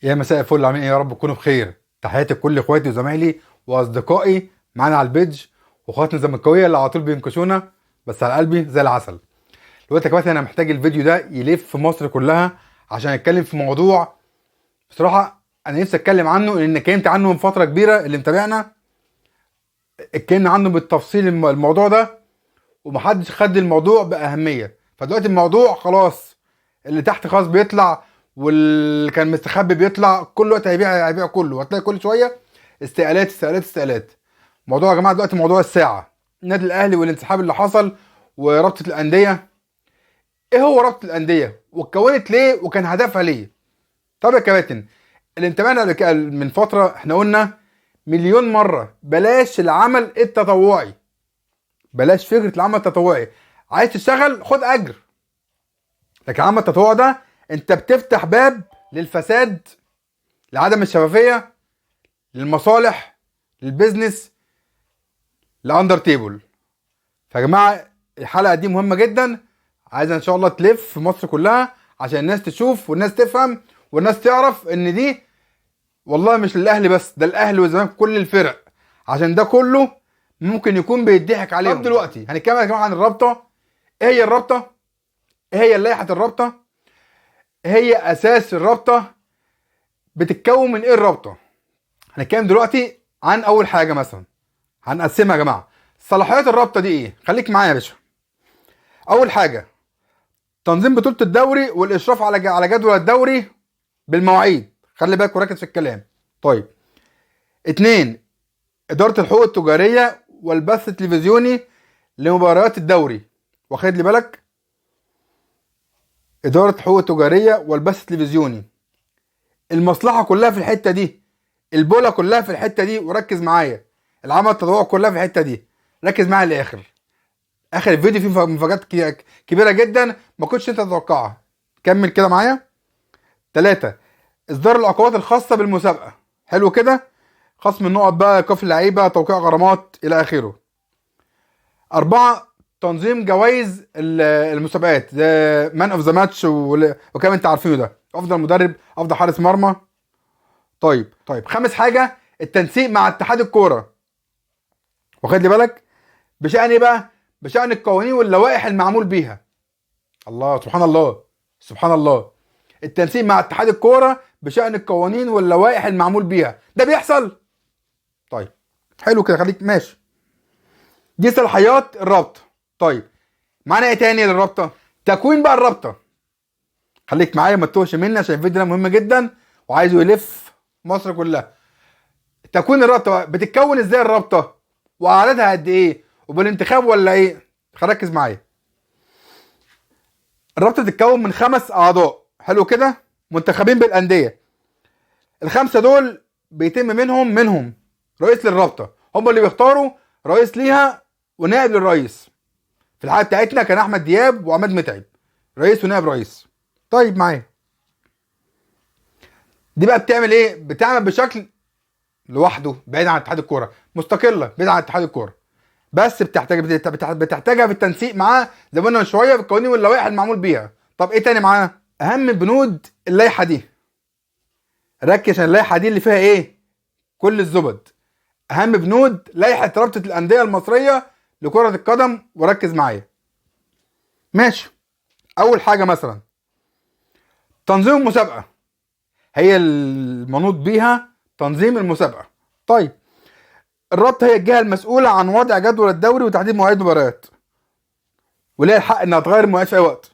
يا مساء الفل، عاملين ايه؟ يا رب تكونوا بخير. تحياتي لكل اخواتي وزمايلي واصدقائي معانا على البيج، واخواتنا الزملكاويه اللي على طول بينكشونا بس على قلبي زي العسل. دلوقتي يا كباتن انا محتاج الفيديو ده يلف في مصر كلها عشان اتكلم في موضوع بصراحه انا نفسي اتكلم عنه، لان اتكلمت عنه من فتره كبيره. اللي متابعنا اتكلمنا عنه بالتفصيل الموضوع ده، ومحدش خد الموضوع باهميه. فدلوقتي الموضوع خلاص، اللي تحت خلاص بيطلع، واللي كان مستخبي بيطلع. كل وقت هيبيع كله، هتلاقي كل شويه استقالات استقالات استقالات. موضوع يا جماعه دلوقتي موضوع الساعه، النادي الاهلي والانسحاب اللي حصل ورابطه الانديه. ايه هو رابطه الانديه واتكونت ليه وكان هدفها ليه؟ طب يا كباتن، اللي انتبهنا من فتره احنا قلنا مليون مره بلاش العمل التطوعي، بلاش فكره العمل التطوعي. عايز تشتغل خد اجر، لكن العمل التطوعي ده انت بتفتح باب للفساد، لعدم الشفافيه، للمصالح، للبيزنس، لاندر تيبل. فيا جماعه الحلقه دي مهمه جدا، عايزه ان شاء الله تلف في مصر كلها عشان الناس تشوف والناس تفهم والناس تعرف ان دي والله مش للاهلي بس، ده الاهلي والزمالك كل الفرق، عشان ده كله ممكن يكون بيضحك عليهم. طب دلوقتي هنتكلم يا جماعه عن الرابطه. ايه هي الرابطه؟ ايه هي لائحه الرابطه؟ ايه هي اساس الرابطه؟ بتتكون من ايه الرابطه؟ هنتكلم دلوقتي عن اول حاجه. مثلا هنقسمها يا جماعه. صلاحيات الرابطه دي ايه؟ خليك معايا يا باشا. اول حاجه تنظيم بطوله الدوري والاشراف على جدول الدوري بالمواعيد، خلي بالك وركز في الكلام. طيب، اتنين، اداره الحقوق التجاريه والبث التلفزيوني لمباريات الدوري. واخد لي بالك؟ اداره الحقوق التجاريه والبث التلفزيوني، المصلحه كلها في الحته دي، البوله كلها في الحته دي. وركز معايا، العمل التطوعي كلها في الحته دي. ركز معايا للاخر، اخر الفيديو فيه مفاجات كبيره جدا ما كنتش انت تتوقعها. كمل كده معايا. 3، اصدار العقوبات الخاصه بالمسابقه. حلو كده، خصم النقط بقى، ايقاف اللعيبه، توقيع غرامات الى اخره. 4، تنظيم جوائز المسابقات زي مان اوف ذا ماتش، وكمان انت عارفينه ده، افضل مدرب، افضل حارس مرمى. طيب 5 حاجه التنسيق مع اتحاد الكوره. واخد لي بالك؟ بشأن ايه بقى؟ بشأن القوانين واللوائح المعمول بيها. الله، سبحان الله سبحان الله. التنسيق مع اتحاد الكوره بشأن القوانين واللوائح المعمول بيها، ده بيحصل؟ طيب حلو كده، خليك ماشي. دي صلاحيات الرابطه. طيب معانا ايه تاني للرابطه؟ تكوين بقى الرابطه. خليك معايا ما تتوهش مني عشان الفيديو ده مهم جدا وعايزه يلف مصر كلها. تكوين الرابطه بتتكون ازاي الرابطه؟ واعدادها قد ايه؟ وبالانتخاب ولا ايه؟ ركز معايا. الرابطه تتكون من 5 اعضاء، حلو كده، منتخبين بالانديه. ال5 دول بيتم منهم رئيس للرابطه، هم اللي بيختاروا رئيس ليها ونائب للرئيس. في الحاله بتاعتنا كان احمد دياب وعماد متعب، رئيس ونائب رئيس. طيب معايا، دي بقى بتعمل ايه؟ بتعمل بشكل لوحده بعيد عن اتحاد الكوره، مستقله بعيد عن اتحاد الكوره، بس بتحتاجها في التنسيق معاه زي ما قلنا من شويه بالقوانين واللوائح المعمول بيها. طب ايه تاني معانا؟ اهم بنود اللائحه دي، ركز عشان اللائحه دي اللي فيها ايه؟ كل الزبد. اهم بنود لائحه رابطه الانديه المصريه لكره القدم، وركز معايا. ماشي. اول حاجه مثلا تنظيم المسابقه، هي المنوط بيها تنظيم المسابقه. طيب، الرابطه هي الجهه المسؤوله عن وضع جدول الدوري وتحديد مواعيد المباريات، وليها الحق انها تغير المواعيد في اي وقت.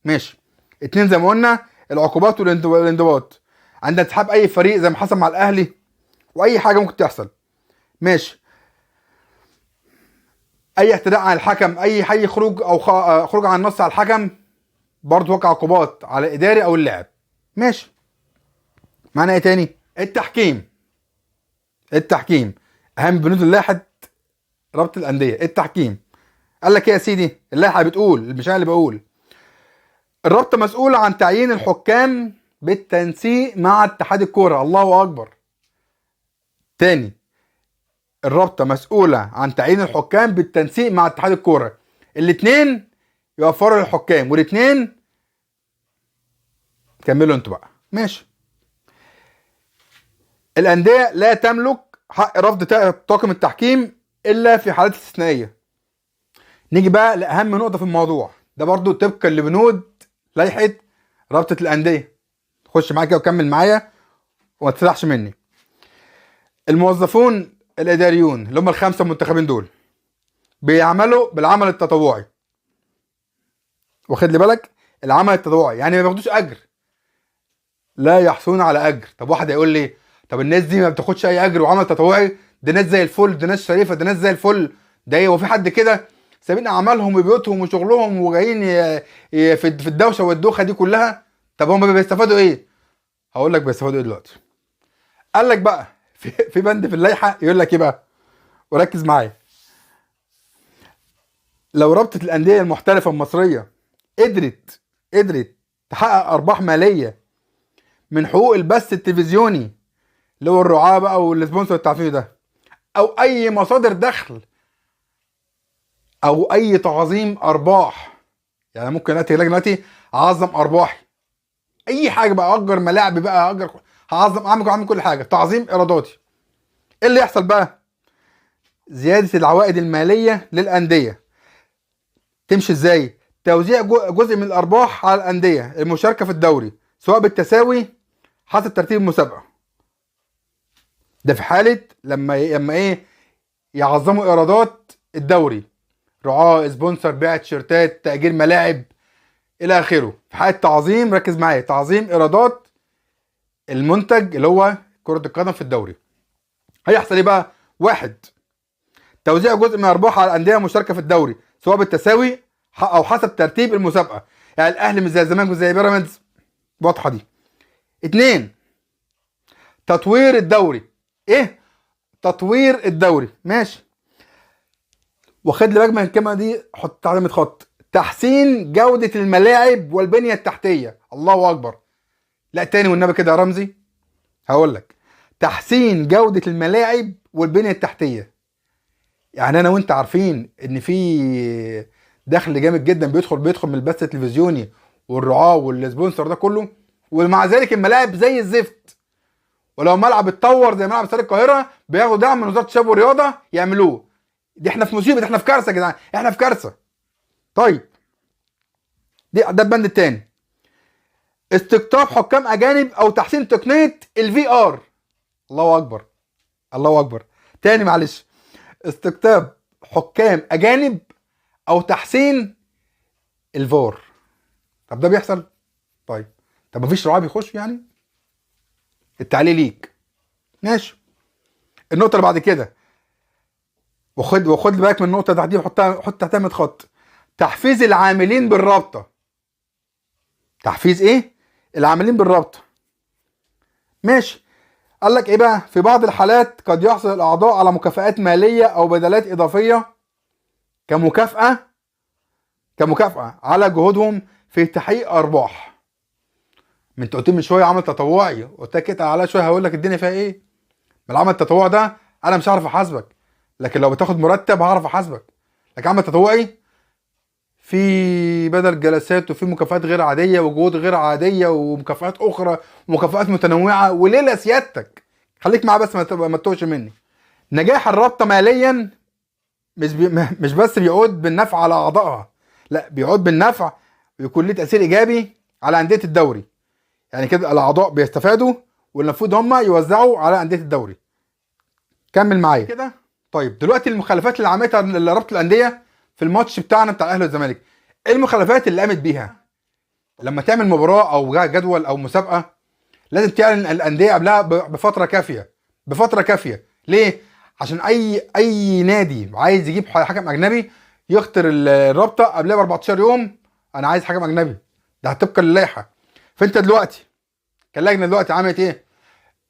ماشي. 2، زي ما قلنا العقوبات والانضباط عند انسحاب اي فريق زي ما حصل مع الاهلي، واي حاجه ممكن تحصل. ماشي. اي اعتداء على الحكم، اي خروج او خروج عن النص على الحكم، برضه توقع عقوبات على الاداري او اللاعب. ماشي. معانا ايه تاني؟ التحكيم اهم بنود اللائحه رابطه الانديه. التحكيم قال لك ايه يا سيدي؟ اللائحه بتقول، مش انا اللي بقول، الرابطه مسؤوله عن تعيين الحكام بالتنسيق مع اتحاد الكوره. الله اكبر. تاني، الرابطه مسؤوله عن تعيين الحكام بالتنسيق مع اتحاد الكوره. الاثنين يوفروا للحكام، والاثنين كملوا انتوا بقى. ماشي. الانديه لا تملك حق رفض طاقم التحكيم الا في حالات استثنائيه. نيجي بقى لاهم نقطه في الموضوع ده، برضو طبقا لبنود لائحه رابطه الانديه. خش معايا كده وكمل معايا وما تسرحش مني. الموظفون الاداريون اللي هم الخمسه المنتخبين دول بيعملوا بالعمل التطوعي. واخد لي بالك؟ العمل التطوعي يعني ما بياخدوش اجر، لا يحصلون على اجر. طب واحد هيقول لي طب الناس دي ما بتاخدش اي اجر وعمل تطوعي؟ ده ناس زي الفل، ده ناس شريفه، ده ناس زي الفل. ده ايه، وفي حد كده سابين اعمالهم وبيوتهم وشغلهم وجايين في الدوشه والدوخه دي كلها؟ طب هم بيستفادوا ايه؟ هقول لك بيستفادوا ايه دلوقتي. قال لك بقى في بند في اللائحه يقول لك ايه بقى، وركز معايا. لو رابطه الانديه المحترفه المصريه قدرت تحقق ارباح ماليه من حقوق البث التلفزيوني اللي هو الرعاه بقى والسبونسر التعفيني ده، او اي مصادر دخل او اي تعظيم ارباح، يعني ممكن اتي دلوقتي اعظم ارباحي، اي حاجه بقى، اجر ملاعبي بقى، هعظم، اعمل كل حاجه، تعظيم ايراداتي. ايه اللي يحصل بقى؟ زياده العوائد الماليه للانديه. تمشي ازاي؟ توزيع جزء من الارباح على الانديه المشاركه في الدوري سواء بالتساوي حسب ترتيب المسابقه. ده في حاله لما ايه، يعظموا ايرادات الدوري، رعاه، سبونسر، بيع تيشيرتات، تأجير ملاعب الى اخره. في حاله تعظيم، ركز معايا، تعظيم ايرادات المنتج اللي هو كرة القدم في الدوري. هيحصل ايه بقى؟ واحد، توزيع جزء من ارباح على الانديه المشاركه في الدوري سواء بالتساوي او حسب ترتيب المسابقه، يعني الاهلي مش زي الزمالك وزي بيراميدز، واضحه دي. اتنين، تطوير الدوري. ايه؟ تطوير الدوري، ماشي. واخد لي بالك من الكلمه دي، حط علامه خط. تحسين جوده الملاعب والبنيه التحتيه. الله اكبر. لا تاني والنبي كده يا رمزي. هقول لك، تحسين جوده الملاعب والبنيه التحتيه. يعني انا وانت عارفين ان في دخل جامد جدا بيدخل من البث التلفزيوني والرعاه والسبونسر ده كله، ومع ذلك الملاعب زي الزفت. ولو ملعب اتطور زي ملعب استاد القاهره بياخدوا دعم من وزاره الشباب والرياضه يعملوه. دي احنا في مصيبه، احنا في كارثه يا جدعان، احنا في كارثه. طيب، ده البند الثاني، استقطاب حكام اجانب او تحسين تقنيه الفي ار. الله اكبر، الله اكبر. تاني معلش، استقطاب حكام اجانب او تحسين الفار. طب ده بيحصل؟ طيب، طب مفيش رعاه بيخش يعني؟ التعليق ليك، ماشي. النقطه اللي بعد كده، وخد بالك من النقطه دي، حط تحتها 100 خط. تحفيز العاملين بالرابطه. تحفيز ايه؟ العاملين بالرابطه، ماشي. قال لك ايه بقى؟ في بعض الحالات قد يحصل الاعضاء على مكافآت ماليه او بدلات اضافيه كمكافاه على جهودهم في تحقيق ارباح. من انت قلت من شويه عمل تطوعي، قلت لك اتقل عليا شويه هقول لك الدنيا فيها ايه. بالعمل التطوعي ده انا مش هعرف احاسبك، لكن لو بتاخد مرتب هعرف احاسبك. لكن عمل تطوعي في بدل جلسات وفي مكافآت غير عاديه وجهود غير عاديه ومكافآت اخرى ومكافآت متنوعه وليله سيادتك. خليك معايا بس ما تتوهش مني. نجاح الرابطه ماليا مش بس بيعود بالنفع على اعضائها، لا، بيعود بالنفع ويكون له تاثير ايجابي على انديه الدوري. يعني كده الاعضاء بيستفادوا والمفروض هم يوزعوا على انديه الدوري. كمل معايا كده. طيب دلوقتي المخالفات اللي عملتها رابطه الانديه في الماتش بتاعنا بتاع الاهلي والزمالك، ايه المخالفات اللي قامت بيها؟ لما تعمل مباراه او جدول او مسابقه لازم تعلن الانديه قبلها بفتره كافيه. ليه؟ عشان اي نادي عايز يجيب حكم اجنبي يخطر الرابطه قبلها ب 14 يوم، انا عايز حكم اجنبي، ده طبقا للائحه. فانت دلوقتي كلجنه دلوقتي عملت ايه؟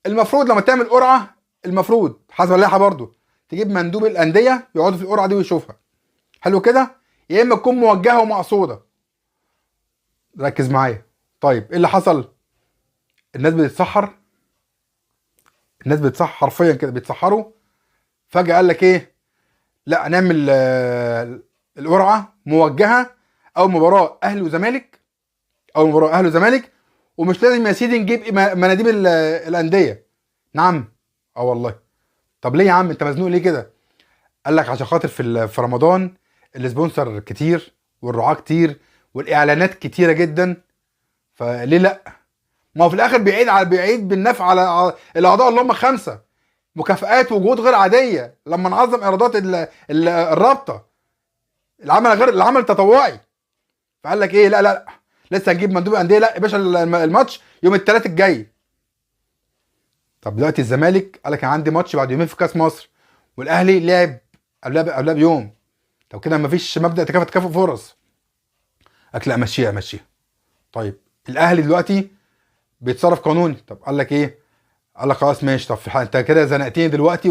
المفروض لما تعمل قرعه، المفروض حسب اللائحه برضو تجيب مندوب الانديه يقعدوا في القرعه دي ويشوفها. حلو كده؟ يا اما تكون موجهه ومقصوده. ركز معايا. طيب ايه اللي حصل؟ الناس بتتسحر، حرفيا كده بيتسحروا. فجاه قال لك ايه؟ لا، نعمل القرعه موجهه، او مباراه اهلي وزمالك، ومش لازم يا سيدي نجيب مناديب الانديه. نعم، اه والله. طب ليه يا عم انت مزنوق ليه كده؟ قال لك عشان خاطر في رمضان السبونسر كتير والرعاة كتير والاعلانات كتيره جدا، فليه لا؟ ما هو في الاخر بيعيد بالنفع على الاعضاء اللي هم خمسه، مكافآت وجهود غير عاديه لما نعظم ايرادات الرابطه، العمل التطوعي. فقال لك ايه، لا لا لا، لسه هنجيب مندوب انديه، لا يا باشا الماتش يوم الثلاث الجاي. طب دلوقتي الزمالك قال لك انا عندي ماتش بعد يومين في كاس مصر، والاهلي لعب قبلها بيوم، طب كده مفيش مبدأ تكافؤ فرص. قال لك لا، مشيها. طيب الاهلي دلوقتي بيتصرف قانوني، طب قال لك ايه؟ قال لك خلاص ماشي، طب انت كده زنقتني دلوقتي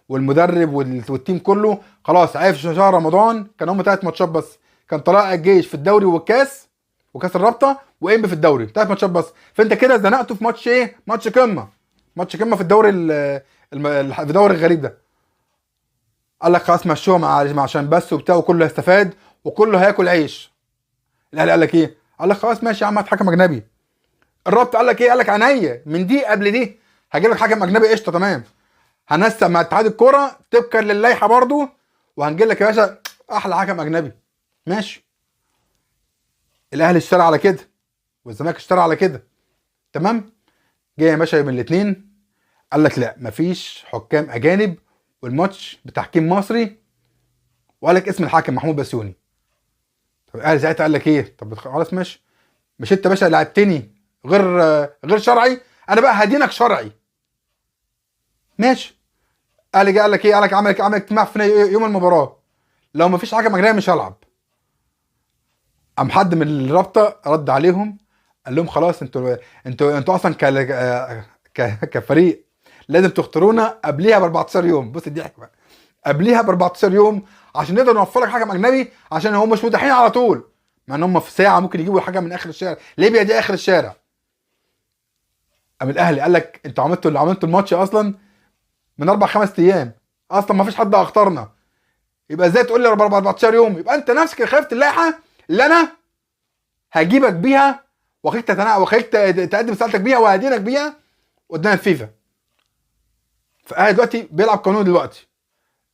والمدرب والتيم كله خلاص عارف شهر رمضان كان هم 3 ماتشات بس، كان طلائع الجيش في الدوري والكاس وكاس الرابطه وانبي في الدوري 3 ماتشات بس، فانت كده زنقته في ماتش ايه؟ ماتش قمه في الدوري في الدوري الغريب ده. قال لك خلاص مشوهم عشان بس وبتاع وكله هيستفاد وكله هياكل عيش. الاهلي قال لك ايه؟ قال لك خلاص ماشي يا عم هات حكم اجنبي. الرابطه قال لك ايه؟ قال لك عينيا من دي قبل دي هجيب لك حكم اجنبي قشطه تمام، هنسق مع اتحاد الكوره طبقا للائحه برضو، وهنجيب لك يا باشا احلى حكم اجنبي. ماشي. الاهلي اشترى على كده والزمالك اشترى على كده، تمام. جه يا باشا يوم الاثنين قال لك لا مفيش حكام اجانب والماتش بتحكيم مصري، وقال لك اسم الحكم محمود بسيوني. طب الاهلي ساعتها قال لك ايه؟ طب خلاص ماشي، مش انت يا باشا لعبتني غير شرعي، انا بقى هدينك شرعي. ماشي. الاهلي جه قال لك ايه؟ قال لك عمل اجتماع في يوم المباراه، لو مفيش حكم اجنبي مش هلعب. قام حد من الرابطه رد عليهم قال لهم خلاص انتوا اصلا كفريق لازم تختارونا قبليها ب 14 يوم. بص الضحك بقى، قبليها ب 14 يوم عشان نقدر نوفر لك حكم اجنبي، عشان هم مش متاحين على طول، مع ان هم في ساعه ممكن يجيبوا الحكم من اخر الشارع، ليبيا دي اخر الشارع. قام الاهلي قال لك انتوا عملتوا الماتش اصلا من 4 5 ايام، اصلا ما فيش حد اختارنا، يبقى ازاي تقول لي 14 يوم؟ يبقى انت نفسك اللي خالفت اللائحه اللي انا هجيبك بيها وخليك تقدم استقالتك بيها وهدينك بيها قدام الفيفا. فقاعد دلوقتي بيلعب قانون دلوقتي،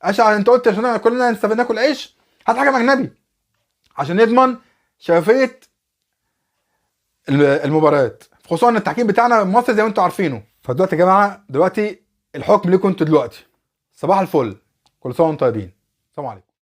عشان انت قلت عشان كلنا نستفاد ناكل عيش، هات حكم اجنبي عشان يضمن شفافيه المباريات، خصوصا ان التحكيم بتاعنا مصري زي ما انتم عارفينه. فدلوقتي يا جماعه الحكم ليكم انتوا دلوقتي. صباح الفل، كل سنه وانتم طيبين، سلام عليكم.